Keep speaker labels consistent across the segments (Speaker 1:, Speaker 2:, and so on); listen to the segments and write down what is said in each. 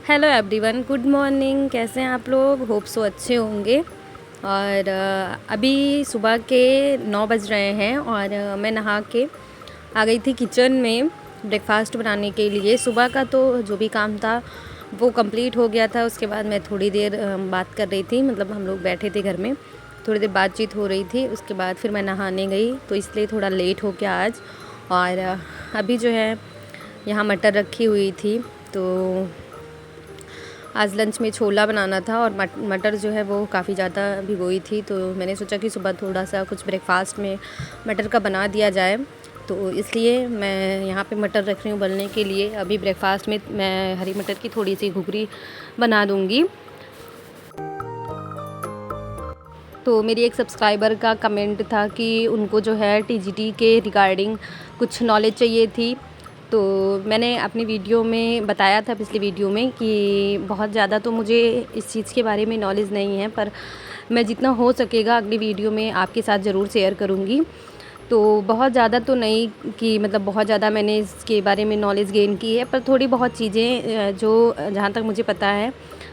Speaker 1: Hello everyone, good morning. कैसे हैं आप लोग? होप सो अच्छे होंगे। और अभी सुबह के 9 बज रहे हैं और मैं नहा के आ गई थी किचन में ब्रेकफास्ट बनाने के लिए। सुबह का तो जो भी काम था वो कंप्लीट हो गया था। उसके बाद मैं थोड़ी देर बात कर रही थी, मतलब हम लोग बैठे थे घर में, थोड़ी देर बातचीत हो रही थी। उसके बाद फिर मैं नहाने गई, तो इसलिए थोड़ा लेट हो गया आज। और अभी जो है यहाँ मटर रखी हुई थी, तो आज लंच में छोला बनाना था और मटर जो है वो काफ़ी ज़्यादा भिगोई थी, तो मैंने सोचा कि सुबह थोड़ा सा कुछ ब्रेकफास्ट में मटर का बना दिया जाए। तो इसलिए मैं यहाँ पे मटर रख रही हूँ उबलने के लिए। अभी ब्रेकफास्ट में मैं हरी मटर की थोड़ी सी घुघरी बना दूँगी। तो मेरी एक सब्सक्राइबर का कमेंट था कि उनको जो है टीजीटी के रिगार्डिंग कुछ नॉलेज चाहिए थी। तो मैंने अपनी वीडियो में बताया था, पिछली वीडियो में, कि बहुत ज़्यादा तो मुझे इस चीज़ के बारे में नॉलेज नहीं है, पर मैं जितना हो सकेगा अगली वीडियो में आपके साथ ज़रूर शेयर करूँगी। तो बहुत ज़्यादा तो नहीं कि मतलब बहुत ज़्यादा मैंने इसके बारे में नॉलेज गेन की है, पर थोड़ी बहुत चीज़ें जो जहाँ तक मुझे पता है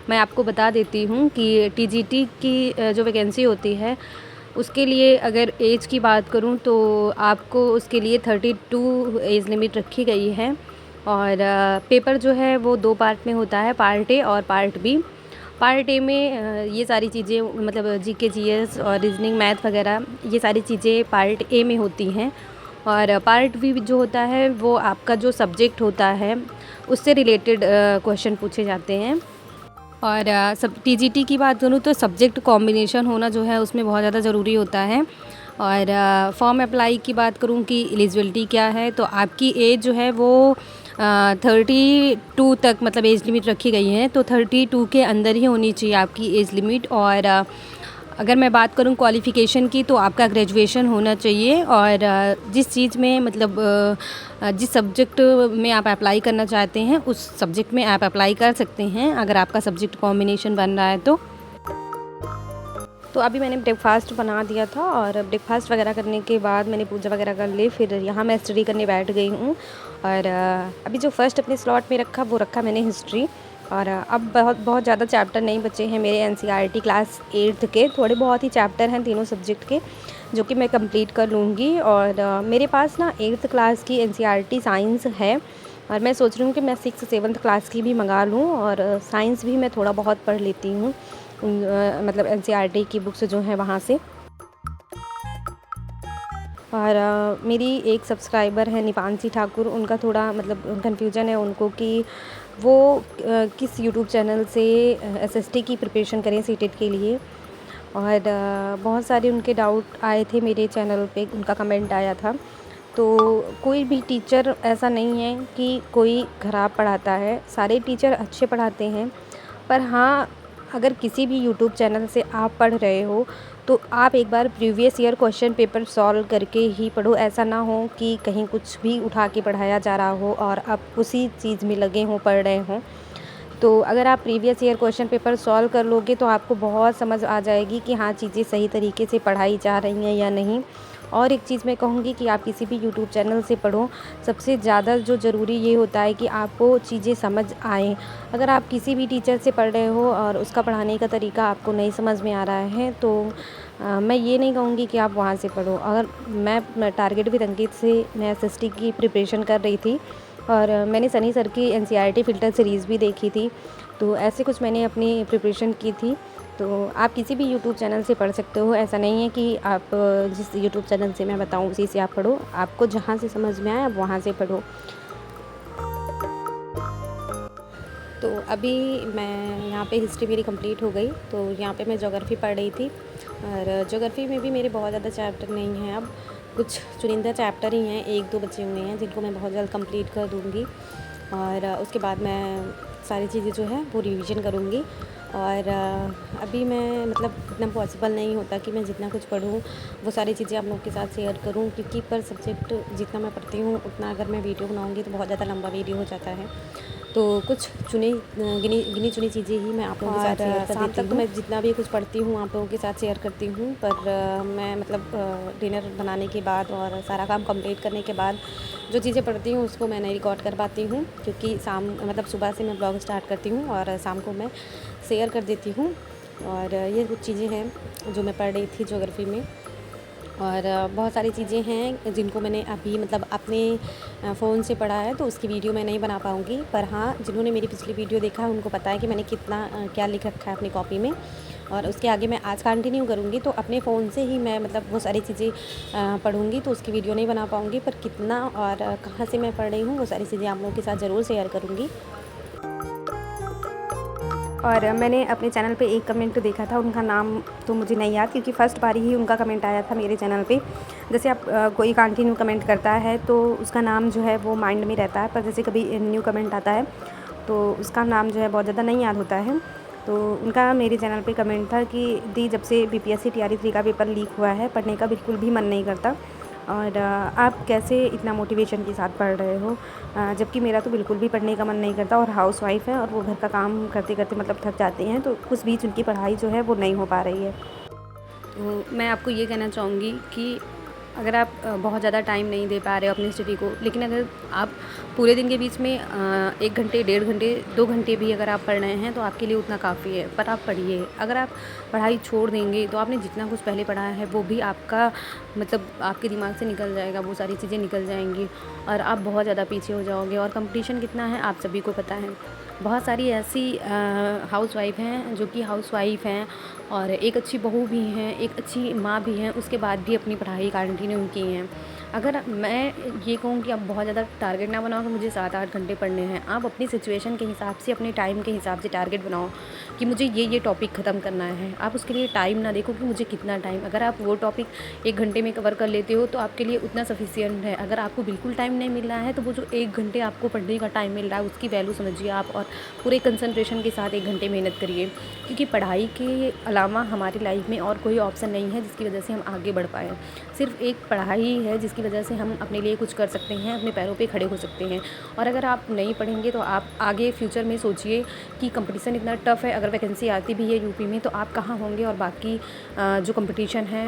Speaker 1: मैं आपको बता देती हूँ। कि टीजीटी की जो वैकेंसी होती है उसके लिए अगर एज की बात करूँ तो आपको उसके लिए 32 एज लिमिट रखी गई है। और पेपर जो है वो 2 पार्ट में होता है, पार्ट ए और पार्ट बी। पार्ट ए में ये सारी चीज़ें, मतलब जीके जीएस और रीजनिंग मैथ वगैरह, ये सारी चीज़ें पार्ट ए में होती हैं। और पार्ट बी जो होता है वो आपका जो सब्जेक्ट होता है उससे रिलेटेड क्वेश्चन पूछे जाते हैं। और सब टीजीटी की बात करूँ तो सब्जेक्ट कॉम्बिनेशन होना जो है उसमें बहुत ज़्यादा ज़रूरी होता है। और फॉर्म अप्लाई की बात करूँ कि एलिजिबिलिटी क्या है, तो आपकी एज जो है वो 32 तक मतलब एज लिमिट रखी गई है, तो 32 के अंदर ही होनी चाहिए आपकी एज लिमिट। और अगर मैं बात करूँ क्वालिफ़िकेशन की, तो आपका ग्रेजुएशन होना चाहिए। और जिस चीज़ में मतलब जिस सब्जेक्ट में आप अप्लाई करना चाहते हैं उस सब्जेक्ट में आप अप्लाई कर सकते हैं, अगर आपका सब्जेक्ट कॉम्बिनेशन बन रहा है तो अभी मैंने ब्रेकफास्ट बना दिया था और ब्रेकफास्ट वगैरह करने के बाद मैंने पूजा वगैरह कर ली। फिर यहाँ मैं स्टडी करने बैठ गई हूँ। और अभी जो फर्स्ट अपने स्लॉट में रखा वो रखा मैंने हिस्ट्री। और अब बहुत ज़्यादा चैप्टर नहीं बचे हैं मेरे एनसीईआरटी क्लास 8th के। थोड़े बहुत ही चैप्टर हैं तीनों सब्जेक्ट के, जो कि मैं कंप्लीट कर लूँगी। और मेरे पास ना 8th क्लास की एनसीईआरटी साइंस है, और मैं सोच रही हूँ कि मैं 6th 7th क्लास की भी मंगा लूँ। और साइंस भी मैं थोड़ा बहुत पढ़ लेती हूँ, मतलब एनसीईआरटी की बुक्स जो हैं वहाँ से। और मेरी एक सब्सक्राइबर है निपांशी ठाकुर, उनका थोड़ा मतलब कन्फ्यूजन है उनको कि वो किस यूट्यूब चैनल से एसएसटी की प्रिपरेशन करें सीटेट के लिए। और बहुत सारे उनके डाउट आए थे मेरे चैनल पे, उनका कमेंट आया था। तो कोई भी टीचर ऐसा नहीं है कि कोई ख़राब पढ़ाता है, सारे टीचर अच्छे पढ़ाते हैं। पर हाँ, अगर किसी भी यूट्यूब चैनल से आप पढ़ रहे हो तो आप एक बार previous year question paper solve करके ही पढ़ो। ऐसा ना हो कि कहीं कुछ भी उठा के पढ़ाया जा रहा हो और आप उसी चीज़ में लगे हों, पढ़ रहे हों। तो अगर आप previous year question paper solve कर लोगे तो आपको बहुत समझ आ जाएगी कि हाँ, चीज़ें सही तरीके से पढ़ाई जा रही हैं या नहीं। और एक चीज़ मैं कहूँगी कि आप किसी भी यूट्यूब चैनल से पढ़ो, सबसे ज़्यादा जो ज़रूरी ये होता है कि आपको चीज़ें समझ आएँ। अगर आप किसी भी टीचर से पढ़ रहे हो और उसका पढ़ाने का तरीका आपको नहीं समझ में आ रहा है, तो मैं ये नहीं कहूँगी कि आप वहाँ से पढ़ो। अगर मैं टारगेट विद अंकित से मैं एसएसटी की प्रिपरेशन कर रही थी और मैंने सनी सर की एनसीईआरटी फ़िल्टर सीरीज़ भी देखी थी, तो ऐसे कुछ मैंने अपनी प्रिपरेशन की थी। तो आप किसी भी यूट्यूब चैनल से पढ़ सकते हो, ऐसा नहीं है कि आप जिस यूट्यूब चैनल से मैं बताऊँ उसी से आप पढ़ो। आपको जहाँ से समझ में आए आप वहाँ से पढ़ो। तो अभी मैं यहाँ पे हिस्ट्री मेरी कंप्लीट हो गई, तो यहाँ पे मैं ज्योग्राफ़ी पढ़ रही थी। और ज्योग्राफ़ी में भी मेरे बहुत ज़्यादा चैप्टर नहीं हैं, अब कुछ चुनिंदा चैप्टर ही हैं, 1-2 बचे हुए हैं जिनको मैं बहुत जल्द कंप्लीट कर दूँगी। और उसके बाद मैं सारी चीज़ें जो है वो रिवीजन करूँगी। और अभी मैं मतलब इतना पॉसिबल नहीं होता कि मैं जितना कुछ पढ़ूँ वो सारी चीज़ें आप लोगों के साथ शेयर करूँ, क्योंकि पर सब्जेक्ट जितना मैं पढ़ती हूँ उतना अगर मैं वीडियो बनाऊँगी तो बहुत ज़्यादा लंबा वीडियो हो जाता है।
Speaker 2: तो कुछ गिनी चुनी चीज़ें ही मैं आप लोगों के साथ शेयर कर देती हूँ। तो मैं जितना भी कुछ पढ़ती हूँ आप लोगों के साथ शेयर करती हूँ, पर मैं मतलब डिनर बनाने के बाद और सारा काम कंप्लीट करने के बाद जो चीज़ें पढ़ती हूँ उसको मैं नहीं रिकॉर्ड कर पाती हूँ, क्योंकि मतलब सुबह से मैं ब्लॉग स्टार्ट करती हूँ और शाम को मैं शेयर कर देती हूँ। और ये कुछ चीज़ें हैं जो मैं पढ़ रही थी ज्योग्राफी में, और बहुत सारी चीज़ें हैं जिनको मैंने अभी मतलब अपने फ़ोन से पढ़ा है, तो उसकी वीडियो मैं नहीं बना पाऊँगी। पर हाँ, जिन्होंने मेरी पिछली वीडियो देखा है उनको पता है कि मैंने कितना क्या लिख रखा है अपनी कॉपी में। और उसके आगे मैं आज कंटिन्यू करूँगी, तो अपने फ़ोन से ही मैं मतलब वो सारी चीज़ें पढ़ूँगी, तो उसकी वीडियो नहीं बना पाऊँगी। पर कितना और कहाँ से मैं पढ़ रही हूँ वो सारी चीज़ें आप लोगों के साथ ज़रूर शेयर करूँगी।
Speaker 1: और मैंने अपने चैनल पे एक कमेंट देखा था, उनका नाम तो मुझे नहीं याद, क्योंकि फ़र्स्ट बार ही उनका कमेंट आया था मेरे चैनल पे। जैसे आप कोई कंटिन्यू कमेंट करता है तो उसका नाम जो है वो माइंड में रहता है, पर जैसे कभी न्यू कमेंट आता है तो उसका नाम जो है बहुत ज़्यादा नहीं याद होता है। तो उनका मेरे चैनल पे कमेंट था कि दी, जब से बीपीएससी टीआरई 3 का पेपर लीक हुआ है, पढ़ने का बिल्कुल भी मन नहीं करता, और आप कैसे इतना मोटिवेशन के साथ पढ़ रहे हो, जबकि मेरा तो बिल्कुल भी पढ़ने का मन नहीं करता। और हाउसवाइफ़ है और वो घर का काम करते करते मतलब थक जाते हैं, तो उस बीच उनकी पढ़ाई जो है वो नहीं हो पा रही है। तो मैं आपको ये कहना चाहूँगी कि अगर आप बहुत ज़्यादा टाइम नहीं दे पा रहे हो अपनी स्टडी को, लेकिन अगर आप पूरे दिन के बीच में 1 घंटे, 1.5 घंटे, 2 घंटे भी अगर आप पढ़ रहे हैं तो आपके लिए उतना काफ़ी है। पर आप पढ़िए। अगर आप पढ़ाई छोड़ देंगे तो आपने जितना कुछ पहले पढ़ा है वो भी आपका मतलब आपके दिमाग से निकल जाएगा, वो सारी चीज़ें निकल जाएंगी और आप बहुत ज़्यादा पीछे हो जाओगे। और कंपटीशन कितना है आप सभी को पता है। बहुत सारी ऐसी हाउसवाइफ़ हैं जो कि हाउसवाइफ़ हैं और एक अच्छी बहू भी हैं, एक अच्छी माँ भी हैं, उसके बाद भी अपनी पढ़ाई कंटिन्यू की हैं। अगर मैं ये कहूँ कि आप बहुत ज़्यादा टारगेट ना बनाओ कि मुझे 7-8 घंटे पढ़ने हैं, आप अपनी सिचुएशन के हिसाब से, अपने टाइम के हिसाब से टारगेट बनाओ कि मुझे ये टॉपिक ख़त्म करना है। आप उसके लिए टाइम ना देखो कि मुझे कितना टाइम, अगर आप वो टॉपिक 1 घंटे में कवर कर लेते हो तो आपके लिए उतना सफिशिएंट है। अगर आपको बिल्कुल टाइम नहीं मिल रहा है तो वो जो 1 घंटे आपको पढ़ने का टाइम मिल रहा है उसकी वैल्यू समझिए आप, और पूरे कंसंट्रेशन के साथ 1 घंटे मेहनत करिए, क्योंकि पढ़ाई के अलावा हमारी लाइफ में और कोई ऑप्शन नहीं है जिसकी वजह से हम आगे बढ़ पाएँ। सिर्फ एक पढ़ाई है जिसकी वजह से हम अपने लिए कुछ कर सकते हैं, अपने पैरों पे खड़े हो सकते हैं। और अगर आप नहीं पढ़ेंगे तो आप आगे फ्यूचर में सोचिए कि कंपटीशन इतना टफ़ है, अगर वैकेंसी आती भी है यूपी में तो आप कहाँ होंगे। और बाकी जो कंपटीशन है,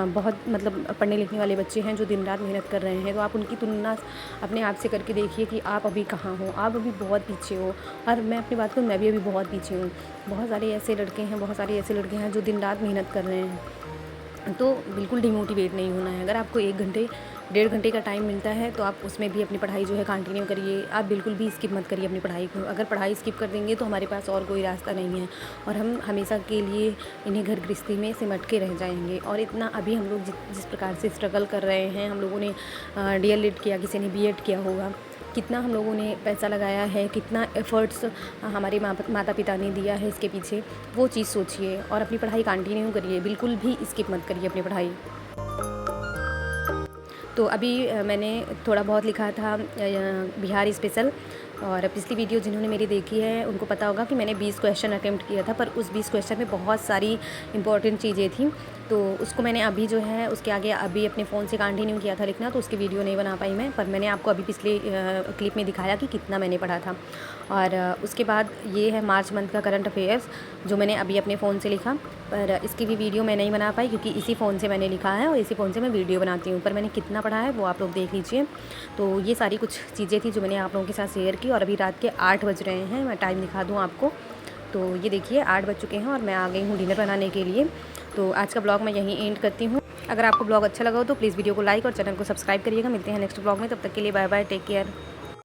Speaker 1: बहुत मतलब पढ़ने लिखने वाले बच्चे हैं जो दिन रात मेहनत कर रहे हैं, तो आप उनकी तुलना अपने आप से करके देखिए कि आप अभी कहाँ हो। आप अभी बहुत पीछे हो, और मैं अपनी बात करूँ, मैं भी अभी बहुत पीछे हूँ। बहुत सारे ऐसे लड़के हैं, बहुत सारे ऐसे लड़के हैं जो दिन रात मेहनत कर रहे हैं। तो बिल्कुल डिमोटिवेट नहीं होना है। अगर आपको 1 घंटे, 1.5 घंटे का टाइम मिलता है तो आप उसमें भी अपनी पढ़ाई जो है कंटिन्यू करिए। आप बिल्कुल भी स्किप मत करिए अपनी पढ़ाई को। अगर पढ़ाई स्किप कर देंगे तो हमारे पास और कोई रास्ता नहीं है, और हम हमेशा के लिए इन्हीं घर गृहस्थी में सिमट के रह जाएंगे। और इतना अभी हम लोग जिस प्रकार से स्ट्रगल कर रहे हैं, हम लोगों ने डीएलएड किया, किसी ने बीएड किया होगा, कितना हम लोगों ने पैसा लगाया है, कितना एफ़र्ट्स हमारे माता पिता ने दिया है इसके पीछे, वो चीज़ सोचिए और अपनी पढ़ाई कंटिन्यू करिए। बिल्कुल भी स्किप मत करिए अपनी पढ़ाई। तो अभी मैंने थोड़ा बहुत लिखा था बिहार स्पेशल, और पिछली वीडियो जिन्होंने मेरी देखी है उनको पता होगा कि मैंने 20 क्वेश्चन अटेम्प्ट किया था, पर उस 20 क्वेश्चन में बहुत सारी इंपॉर्टेंट चीज़ें थी, तो उसको मैंने अभी जो है उसके आगे अभी अपने फ़ोन से कंटिन्यू किया था लिखना, तो उसकी वीडियो नहीं बना पाई मैं। पर मैंने आपको अभी पिछले क्लिप में दिखाया कि कितना मैंने पढ़ा था। और उसके बाद ये है मार्च मंथ का करंट अफेयर्स जो मैंने अभी अपने फ़ोन से लिखा, पर इसकी भी वीडियो मैं नहीं बना पाई क्योंकि इसी फ़ोन से मैंने लिखा है और इसी फ़ोन से मैं वीडियो बनाती हूँ। पर मैंने कितना पढ़ा है वो आप लोग देख लीजिए। तो ये सारी कुछ चीज़ें थी जो मैंने आप लोगों के साथ शेयर की, और अभी रात के 8 बज रहे हैं। मैं टाइम दिखा दूँ आपको, तो ये देखिए 8 बज चुके हैं और मैं आ गई हूँ डिनर बनाने के लिए। तो आज का ब्लॉग मैं यहीं एंड करती हूँ। अगर आपको ब्लॉग अच्छा लगा हो तो प्लीज़ वीडियो को लाइक और चैनल को सब्सक्राइब करिएगा। मिलते हैं नेक्स्ट ब्लॉग में, तब तक के लिए बाय बाय, टेक केयर।